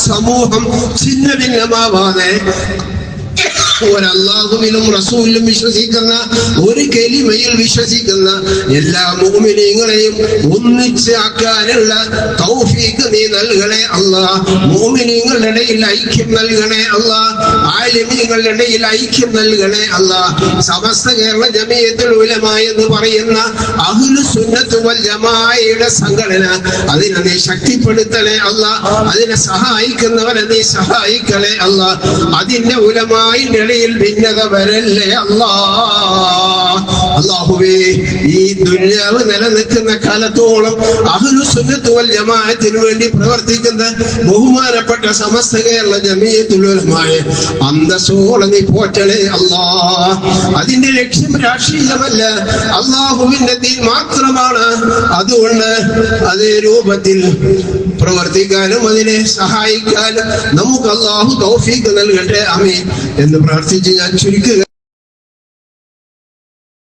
സമൂഹം ഛിന്ന ഭിന്നമാവാതെ ഒരല്ലാഹുവിലും റസൂലിലും വിശ്വസിക്കുന്ന, ഒരു കലിമയിൽ വിശ്വസിക്കുന്ന എല്ലാ മുഅ്മിനീങ്ങളെയും ഒന്നിച്ച് ആക്കാനുള്ള തൗഫീഖ് നീ നൽകണേ അല്ലാഹ്. മുഅ്മിനീങ്ങളുടെ ഇടയിൽ ഐക്യം നൽകണേ അല്ലാഹ്. ആലിമീങ്ങളുടെ ഇടയിൽ ഐക്യം നൽകണേ അല്ലാഹ്. സമസ്ത കേരള ജമിയത്തുൽ ഉലമ എന്ന് പറയുന്ന അഹ്ലുസ് സുന്നത്ത് വൽ ജമാഅയുടെ സംഘടന, അതിനെ നീ ശക്തിപ്പെടുത്തണേ അല്ലാഹ്. അതിനെ സഹായിക്കുന്നവരെ നീ സഹായിക്കണേ അല്ലാഹ്. അതിന്റെ ഉലമായിന്റെ ഇടയിൽ ഭിന്നത വരല്ലേ അല്ലാഹ്. അല്ലാഹുവേ, ഈ ദുനിയാവ് നിലനിൽക്കുന്ന കാലത്തോളം അഹ്ലുസ് സുന്നത്ത് വൽ ജമാഅത്തിന് വേണ്ടി പ്രവർത്തിക്കുന്ന ബഹുമാനപ്പെട്ട സമസ്ത കേരള ജമിയത്തുൽ ഉലമയെ അന്തസ്സോടെ നീ പോറ്റണേ അല്ലാഹ്. അതിന്റെ ലക്ഷ്യം രാഷ്ട്രീയമല്ല, അല്ലാഹുവിന്റെ ദീൻ മാത്രമാണ്. അതുകൊണ്ട് അതേ രൂപത്തിൽ പ്രവർത്തിക്കാനും അതിനെ സഹായിക്കാനും നമുക്ക് അല്ലാഹു തൗഫീഖ് നൽകട്ടെ. ആമീൻ എന്ന് പ്രാർത്ഥിച്ച് ഞാൻ ചുരുക്കുക.